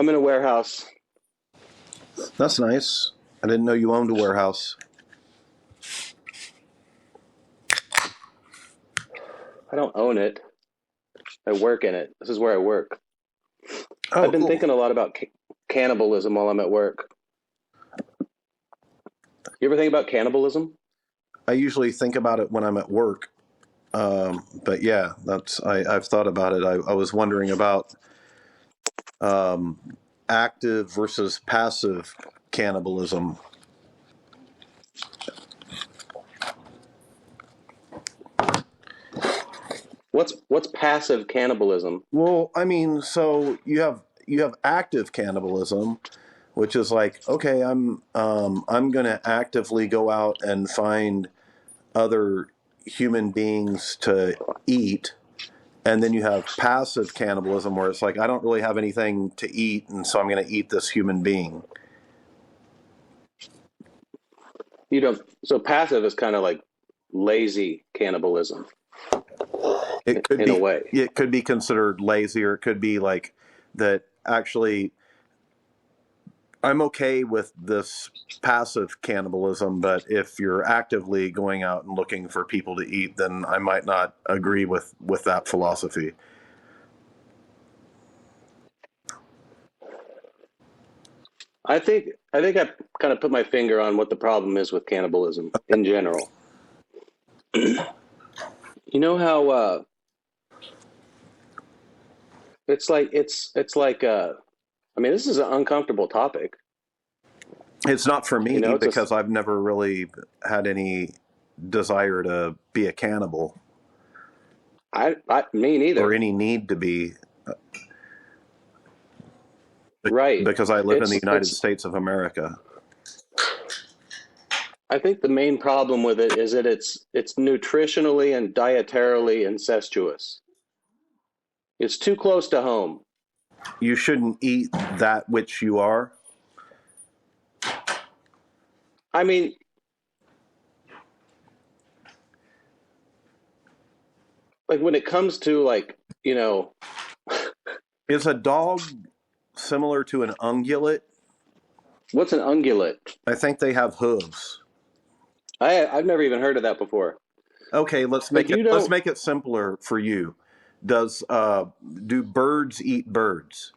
I'm in a warehouse. That's nice. I didn't know you owned a warehouse. I don't own it. I work in it. This is where I work. Oh, I've been cool. thinking a lot about cannibalism while I'm at work. You ever think about cannibalism? I usually think about it when I'm at work. But yeah, I've thought about it. I was wondering about um, active versus passive cannibalism. What's passive cannibalism? Well, I mean, so you have active cannibalism, which is like, okay, I'm going to actively go out and find other human beings to eat. And then you have passive cannibalism, where it's like, I don't really have anything to eat, and so I'm going to eat this human being. You don't. So passive is kind of like lazy cannibalism It could in a be way. it could be considered lazy, or it could be like that. Actually, I'm okay with this passive cannibalism, but if you're actively going out and looking for people to eat, then I might not agree with that philosophy. I think I kind of put my finger on what the problem is with cannibalism in general. You know how it's like I mean, this is an uncomfortable topic. It's not for You me know, it's a because I've never really had any desire to be a cannibal I me or neither. any need to be, Right. because I live in the United It's States of America. I think the main problem with it is that it's nutritionally and dietarily incestuous. It's too close to home. You shouldn't eat that which you are. I mean, like when it comes to like, you know, Is a dog similar to an ungulate? what's an ungulate? I think they have hooves. I've never even heard of that before. Okay, let's But make it you let's don't make it simpler for you. Does do birds eat birds?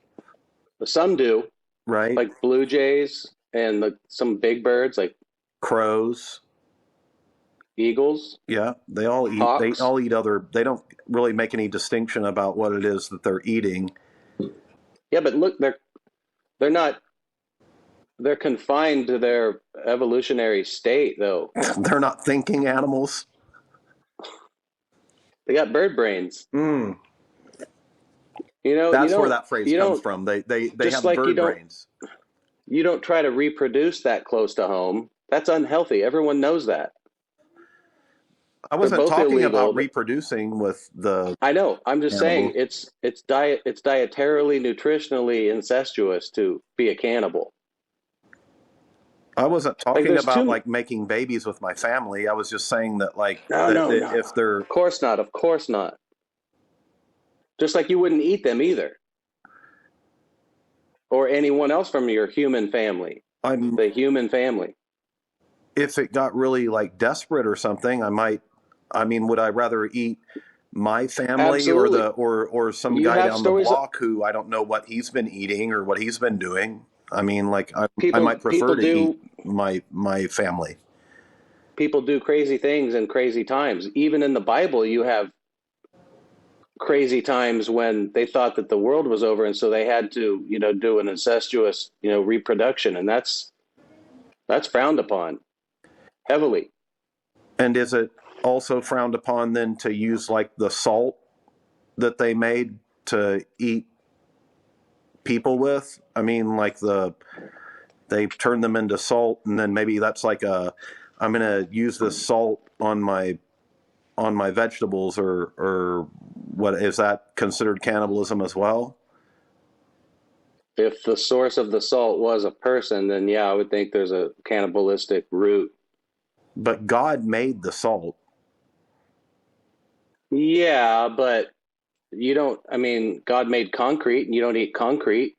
some do, Right? like blue jays and some big birds like Crows. eagles, Yeah, they hawks. all eat other, they don't really make any distinction about what it is that they're eating. Yeah, but look, they're not they're confined to their evolutionary state though. They're not thinking animals. They got bird brains. Mm. You That's where don't that phrase you comes don't from. They just have like bird brains. you don't try to reproduce that close to home. That's unhealthy. Everyone knows that. I They're wasn't both talking about illegal. reproducing with the I know. I'm just saying animal. it's dietarily, nutritionally incestuous to be a cannibal. I wasn't Like talking there's about two. like making babies with my family. I was just saying that like No, that, no, that no, no. if they're, Of course not. Of course not. Just like you wouldn't eat them either, or anyone else from your human family, I'm the human family. if it got really like desperate or something, I might. I mean, would I rather eat my family or Absolutely. some You guy have down the stories. block who I don't know what he's been eating or what he's been doing? I mean, like I might prefer People to eat do my family. people do crazy things in crazy times. Even in the Bible, you have crazy times when they thought that the world was over, and so they had to, do an incestuous, reproduction, and that's frowned upon heavily. And is it also frowned upon then to use like the salt that they made to eat people with? I mean, like they turn them into salt, and then maybe that's like I'm gonna use this salt on my vegetables, or what is that considered cannibalism as well? If the source of the salt was a person, then yeah, I would think there's a cannibalistic root. But God made the salt. Yeah, but you don't, I mean, God made concrete and you don't eat concrete.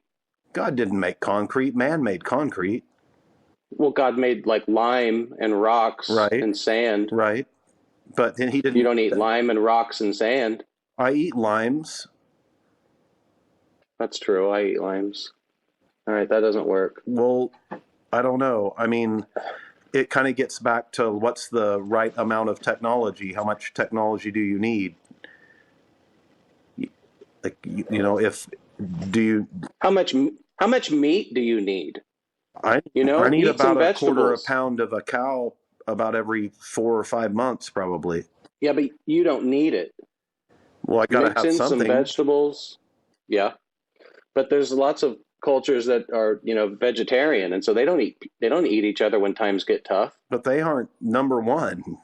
God didn't make concrete. Man made concrete. Well, God made like lime and rocks Right. and sand. Right. But then he You didn't. don't eat lime and rocks and sand. I eat limes. That's true. I eat limes. All right, that doesn't work. Well, I don't know. I mean, it kind of gets back to what's the right amount of technology? How much technology do you need? Like, if do you? How much meat do you need? I You need eat some about a quarter a vegetables. pound of a cow about every 4 or 5 months, probably. Yeah, but you don't need it. Well, I got to Mix have in some something, vegetables. Yeah, but there's lots of cultures that are, vegetarian, and so they don't eat each other when times get tough. but they aren't number one.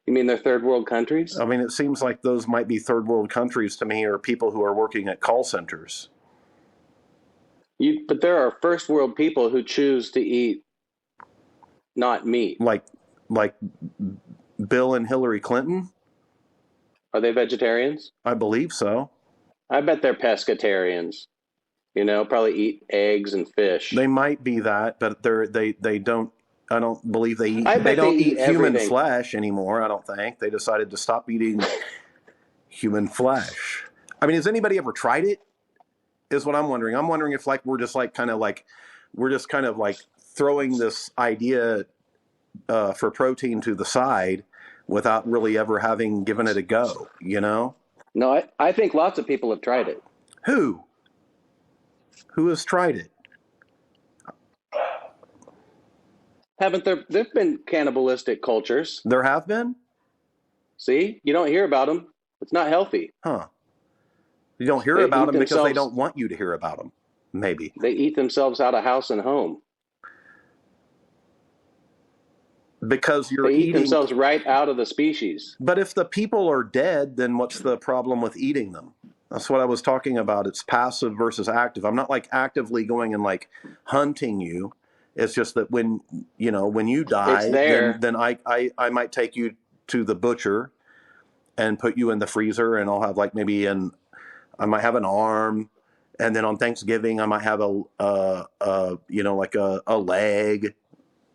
You mean they're third world countries? I mean, it seems like those might be third world countries to me, or people who are working at call centers. But there are first world people who choose to eat not meat. Like Bill and Hillary Clinton. Are they vegetarians? I believe so. I bet they're pescatarians. Probably eat eggs and fish. They might be that, but they don't. I don't believe they eat. I They bet they don't eat eat human everything. flesh anymore. I don't think they decided to stop eating human flesh. I mean, has anybody ever tried it? Is what I'm wondering. I'm wondering if we're just kind of like throwing this idea for protein to the side without really ever having given it a go. No, I think lots of people have tried it. Who has tried it? Haven't there've been cannibalistic cultures? There have been. See, you don't hear about them. It's not healthy. Huh. You don't hear They about eat them because they themselves. don't want you to hear about them. Maybe. They eat themselves out of house and home. Because you're They eat eating. themselves right out of the species. But if the people are dead, then what's the problem with eating them? That's what I was talking about. It's passive versus active. I'm not like actively going and like hunting you. It's just that when you It's die, there. then I might take you to the butcher and put you in the freezer, and I'll have like I might have an arm, and then on Thanksgiving I might have like a leg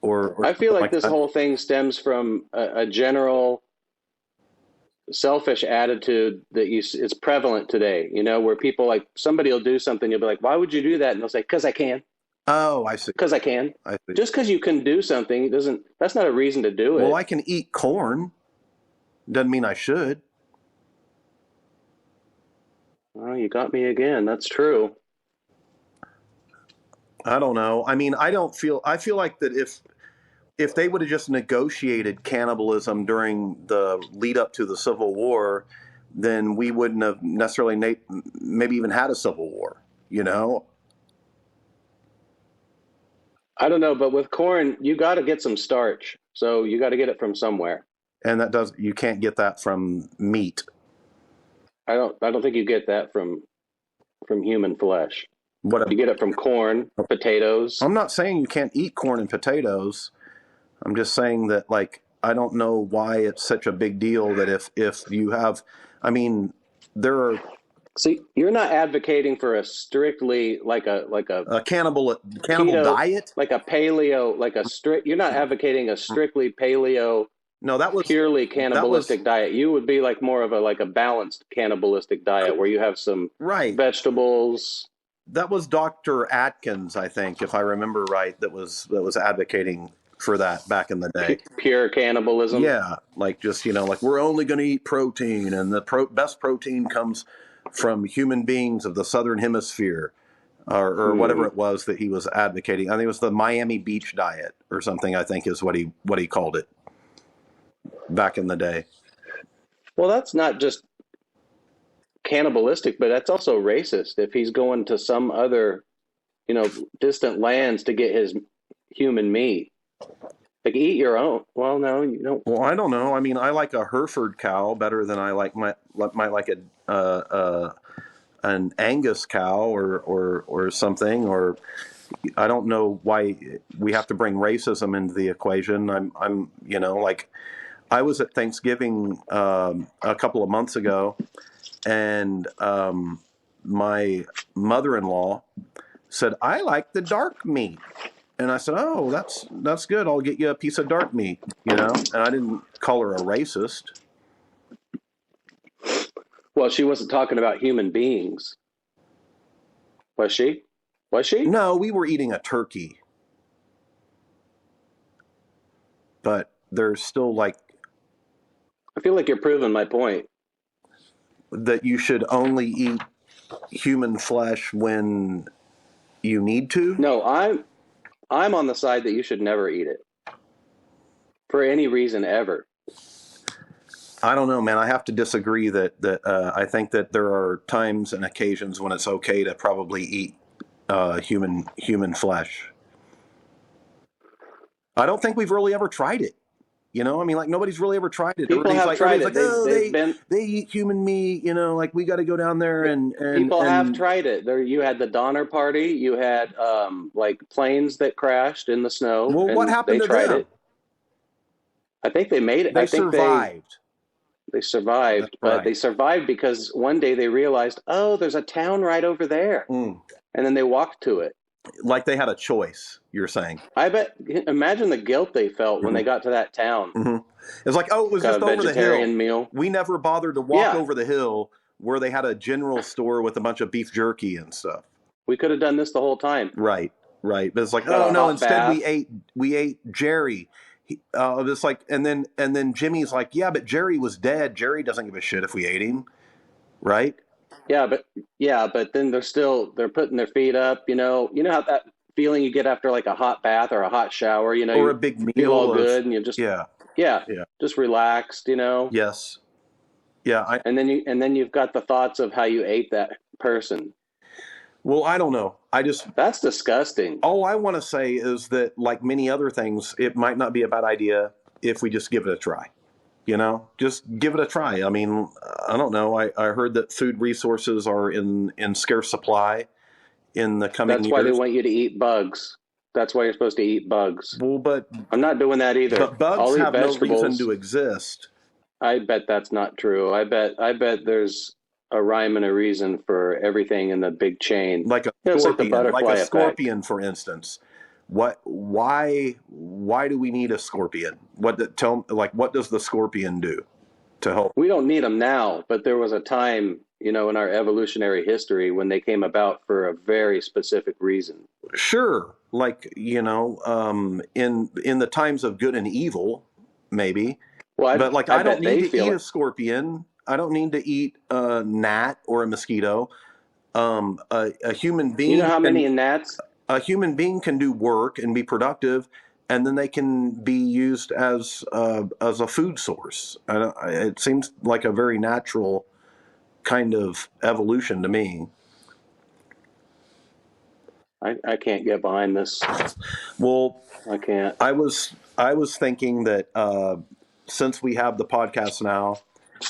or I feel like this that. whole thing stems from a general selfish attitude that it's prevalent today, where people like somebody will do something, you'll be like, why would you do that? And they'll say, because I can. Oh, I see. Because I can. I see. Just because you can do something that's not a reason to do it. Well, I can eat corn. Doesn't mean I should. Oh, you got me again. That's true. I don't know. I mean, I feel like that if they would have just negotiated cannibalism during the lead up to the Civil War, then we wouldn't have necessarily maybe even had a Civil War, I don't know, but with corn, you got to get some starch. So you got to get it from somewhere. And you can't get that from meat. I don't think you get that from human flesh. What You get it from corn, potatoes. I'm not saying you can't eat corn and potatoes. I'm just saying that, like, I don't know why it's such a big deal that if you have, I mean, there are. See, you're not advocating for a strictly like a cannibal keto diet, like a paleo, like a strict. You're not advocating a strictly paleo. No, that was purely cannibalistic diet. You would be like more of a balanced cannibalistic diet where you have some vegetables. That was Dr. Atkins, I think, if I remember right, that was advocating for that back in the day. Pure cannibalism. Yeah, like just like we're only going to eat protein, and the best protein comes from human beings of the southern hemisphere, or whatever it was that he was advocating. I think it was the Miami Beach diet or something. I think is what he called it back in the day. Well, that's not just cannibalistic, but that's also racist. If he's going to some other, distant lands to get his human meat, like eat your own. Well, no, you don't. Well, I don't know. I mean, I like a Hereford cow better than I might like an Angus cow or something. Or I don't know why we have to bring racism into the equation. I'm like I was at Thanksgiving a couple of months ago, and my mother-in-law said, I like the dark meat. And I said, oh, that's good. I'll get you a piece of dark meat, you know? And I didn't call her a racist. Well, she wasn't talking about human beings, was she? Was she? No, we were eating a turkey. But there's still like I feel like you're proving my point. that you should only eat human flesh when you need to. No, I'm on the side that you should never eat it for any reason ever. I don't know, man. I have to disagree that I think that there are times and occasions when it's okay to probably eat human flesh. I don't think we've really ever tried it. You know, I mean, like nobody's really ever tried it. People have tried it. Oh, They've been. they eat human meat. You know, like we got to go down there and People have tried it. There, you had the Donner Party. You had like planes that crashed in the snow. Well, and what happened they to tried them? it. I think they made it. They I think survived. they survived, That's but right. they survived because one day they realized, oh, there's a town right over there, and then they walked to it. Like they had a choice. You're saying? I bet. Imagine the guilt they felt when they got to that town. Mm-hmm. It's like, oh, it was Got just a over the hill. vegetarian meal. We never bothered to walk over the hill where they had a general store with a bunch of beef jerky and stuff. We could have done this the whole time. Right. But it's like, Got oh a no! hot Instead, bath. we ate Jerry. It's like, and then Jimmy's like, yeah, but Jerry was dead. Jerry doesn't give a shit if we ate him, right? Yeah, but then they're putting their feet up. You know how that feeling you get after like a hot bath or a hot shower. You know, Or you a big meal. feel all good, and you just yeah, just relaxed. You know. Yes. Yeah. And then you've got the thoughts of how you ate that person. Well, I don't know. That's disgusting. All I want to say is that, like many other things, it might not be a bad idea if we just give it a try. You know, just give it a try. I mean, I don't know. I heard that food resources are in scarce supply in the coming years. That's why they want you to eat bugs. That's why you're supposed to eat bugs. Well, but I'm not doing that either. But bugs I'll eat have no vegetables. reason to exist. I bet that's not true. I bet there's a rhyme and a reason for everything in the big chain. Like a It's scorpion, like the butterfly effect. for instance. Why do we need a scorpion? What does the scorpion do to help? We don't need them now, but there was a time, in our evolutionary history when they came about for a very specific reason. Sure, like in the times of good and evil, maybe. Well, but like I don't need to eat a scorpion. I don't need to eat a gnat or a mosquito. A human being. You know how many gnats? A human being can do work and be productive, and then they can be used as a food source. It seems like a very natural kind of evolution to me. I can't get behind this. Well, I can't. I was thinking that since we have the podcast now,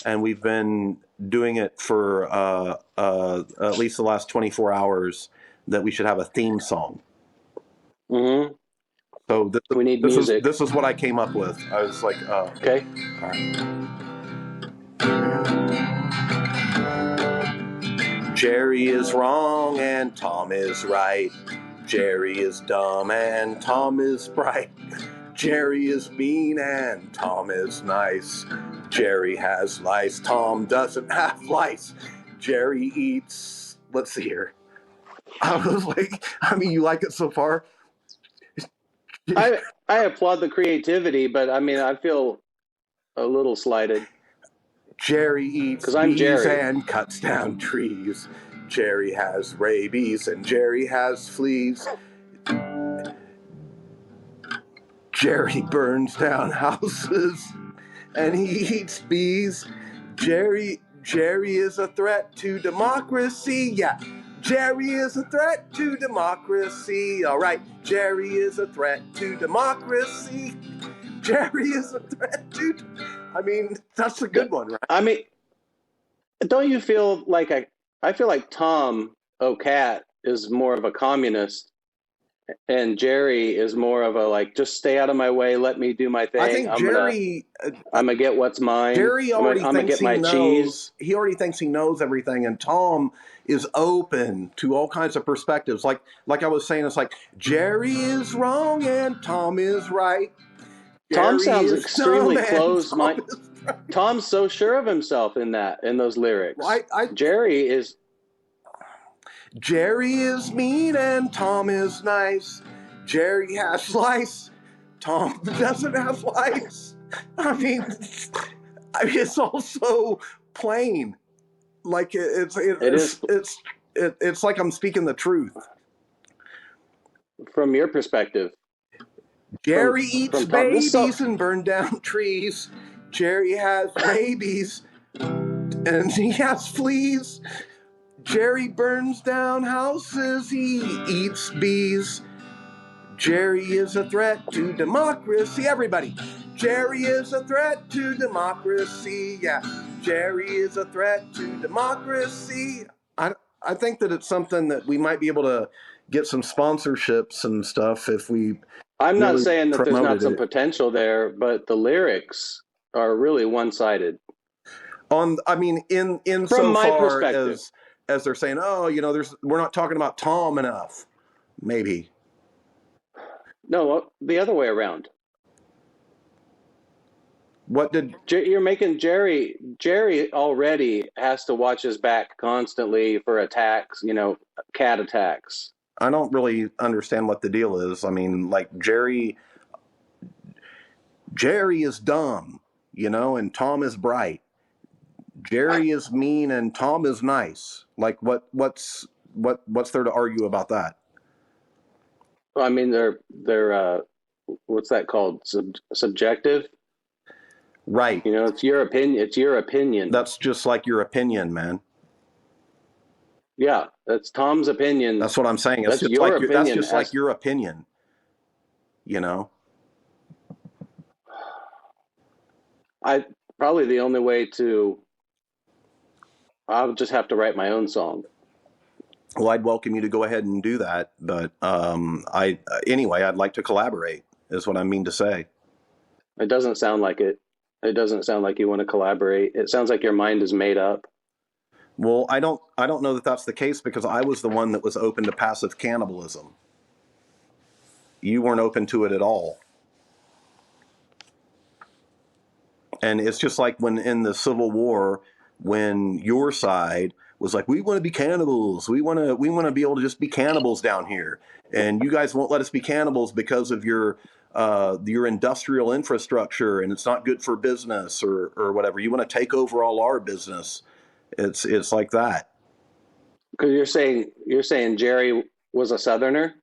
and we've been doing it for at least the last 24 hours, that we should have a theme song. Mm-hmm. So we need music. This is what I came up with. I was like, okay. All right. Jerry is wrong and Tom is right. Jerry is dumb and Tom is bright. Jerry is mean and Tom is nice. Jerry has lice, Tom doesn't have lice. Jerry eats, let's see here. I was like, you like it so far? I applaud the creativity, but I feel a little slighted. Jerry eats bees and cuts down trees. Jerry has rabies and Jerry has fleas. Jerry burns down houses and he eats bees. Jerry is a threat to democracy. Yeah. Jerry is a threat to democracy. All right. Jerry is a threat to democracy. Jerry is a threat to... that's a good one, right? Don't you feel like I feel like Tom O'Cat is more of a communist and Jerry is more of a like, just stay out of my way, let me do my I thing. think Jerry I'm gonna get what's mine. Jerry I'm already gonna thinks get he my cheese. knows. He already thinks he knows everything, and Tom is open to all kinds of perspectives. Like I was saying, it's like Jerry is wrong and Tom is right. Tom Jerry sounds is dumb extremely and closed. Tom is right. Tom's so sure of himself in those lyrics. I Jerry is Jerry is mean and Tom is nice. Jerry has lice. Tom doesn't have lice. I mean, it's also plain. Like it is it's like I'm speaking the truth. from your perspective. From Jerry eats from Tom. This so babies and burn down trees. Jerry has babies and he has fleas. Jerry burns down houses. He eats bees. Jerry is a threat to democracy. Everybody. Jerry is a threat to democracy. Yeah. Jerry is a threat to democracy. I think that it's something that we might be able to get some sponsorships and stuff if we I'm not really saying that there's not promoted some it. potential there, but the lyrics are really one-sided I mean, in from so my far perspective. as they're saying, oh, we're not talking about Tom enough. Maybe. No, the other way around. What did You're making Jerry. Jerry already has to watch his back constantly for attacks. Cat attacks. I don't really understand what the deal is. I mean, like Jerry is dumb, and Tom is bright. Jerry is mean and Tom is nice. Like what's there to argue about that? Well, I mean, they're what's that called? Subjective. Right. It's your opinion. It's your opinion. That's just like your opinion, man. Yeah, that's Tom's opinion. That's what I'm saying. That's your That's opinion. just like As your opinion, you know. I probably the only way to. I'll just have to write my own song. Well, I'd welcome you to go ahead and do that, but I anyway, I'd like to collaborate. Is what I mean to say. It doesn't sound like it. It doesn't sound like you want to collaborate. It sounds like your mind is made up. Well, I don't know that that's the case because I was the one that was open to passive cannibalism. You weren't open to it at all. And it's just like when in the Civil War, when your side was like, we want to be cannibals. We want to be able to just be cannibals down here. And you guys won't let us be cannibals because of your industrial infrastructure and it's not good for business or whatever. You want to take over all our business. It's like that. Because you're saying Jerry was a Southerner.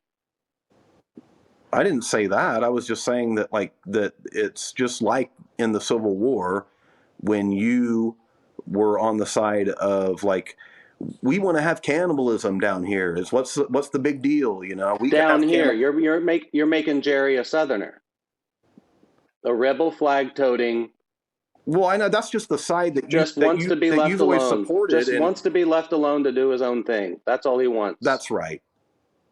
I didn't say that. I was just saying that that it's just like in the Civil War when you were on the side of like we want to have cannibalism down here. Is what's the big deal? We can Down have here, you're making Jerry a Southerner, a rebel flag toting, Well, I know that's just the side just wants to be that left you've always alone. supported, Just and wants to be left alone to do his own thing. That's all he wants. that's right.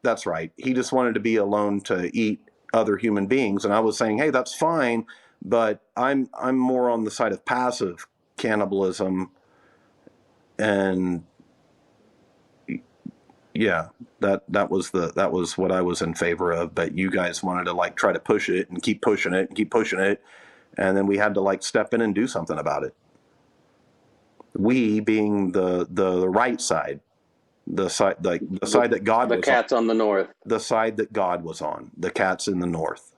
That's right. He just wanted to be alone to eat other human beings, and I was saying, hey, that's fine, but I'm more on the side of passive cannibalism, and yeah, that was what I was in favor of. But you guys wanted to like try to push it and keep pushing it and keep pushing it, and then we had to like step in and do something about it. We being the right side. The side that God The was cat's on the north. the side that God was on. The cat's in the north.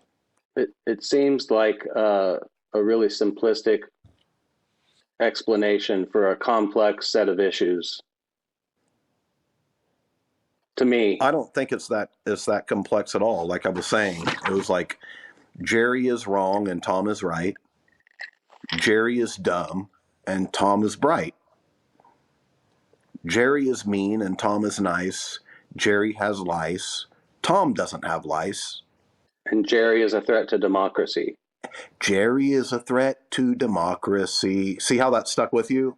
It seems like a really simplistic explanation for a complex set of issues. To me, I don't think it's that complex at all. Like I was saying, it was like Jerry is wrong and Tom is right. Jerry is dumb and Tom is bright. Jerry is mean and Tom is nice. Jerry has lice. Tom doesn't have lice. and Jerry is a threat to democracy. Jerry is a threat to democracy. See how that stuck with you?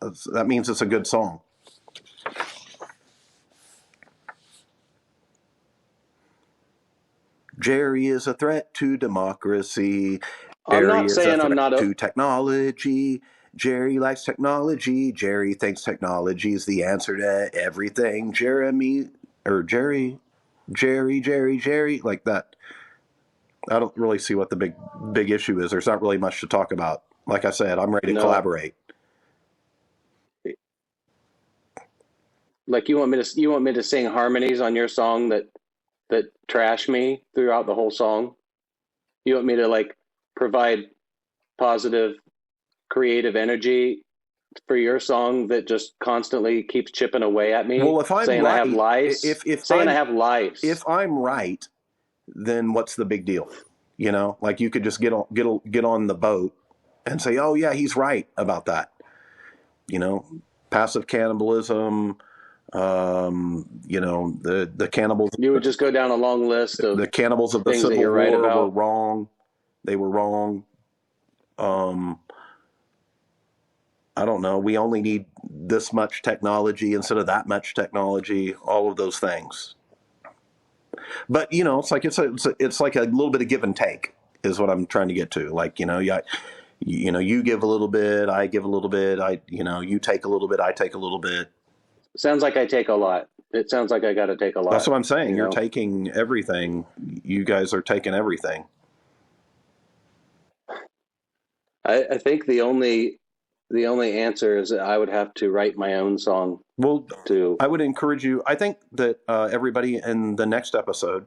That means it's a good song. Jerry is a threat to democracy. I'm Jerry not is a saying I'm threat not to technology. Jerry likes technology. Jerry thinks technology is the answer to everything. Jerry, like that. I don't really see what the big issue is. There's not really much to talk about. Like I said, I'm ready to no. collaborate. Like you want me to sing harmonies on your song that trash me throughout the whole song? You want me to like provide positive creative energy for your song that just constantly keeps chipping away at Well, me, if I'm saying I have right, lives, saying I have lives. if I'm right, then what's the big deal? You know, like you could just get on the boat and say, "Oh yeah, he's right about that." You know, passive cannibalism. The cannibals. You would just go down a long list of The cannibals of the things that Civil you're right War were about. wrong. They were wrong. Um, I don't know. We only need this much technology instead of that much technology. All of those things. But you know, it's like a little bit of give and take is what I'm trying to get to. Like yeah, you give a little bit, I give a little bit. You take a little bit, I take a little bit. Sounds like I take a lot. It sounds like I got to take a That's lot. what I'm saying. You You're know, taking everything. You guys are taking everything. I think the only answer is that I would have to write my own song Well, to. I would encourage you. I think that everybody in the next episode,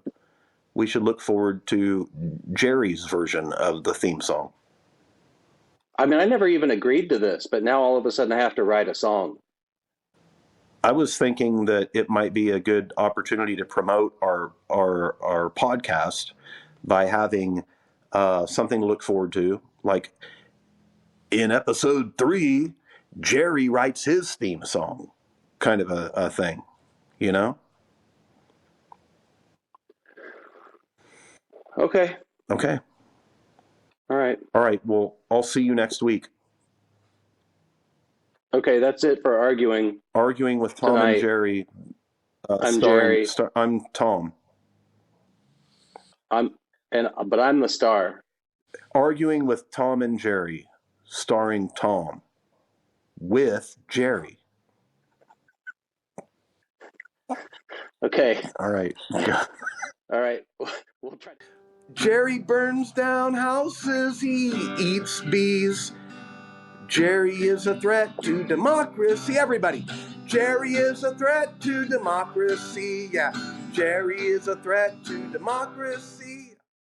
we should look forward to Jerry's version of the theme song. I mean, I never even agreed to this, but now all of a sudden I have to write a song. I was thinking that it might be a good opportunity to promote our podcast by having something to look forward to. Like in episode 3, Jerry writes his theme song, kind of a thing, you know? Okay. Okay. All right. All right. Well, I'll see you next week. Okay, that's it for arguing Arguing with Tom and tonight. Jerry, I'm Jerry. I'm Tom. But I'm the star. Arguing with Tom and Jerry, starring Tom with Jerry. Okay. All right. All right. We'll try. Jerry burns down houses, he eats bees. Jerry is a threat to democracy. Everybody, Jerry is a threat to democracy. Yeah, Jerry is a threat to democracy.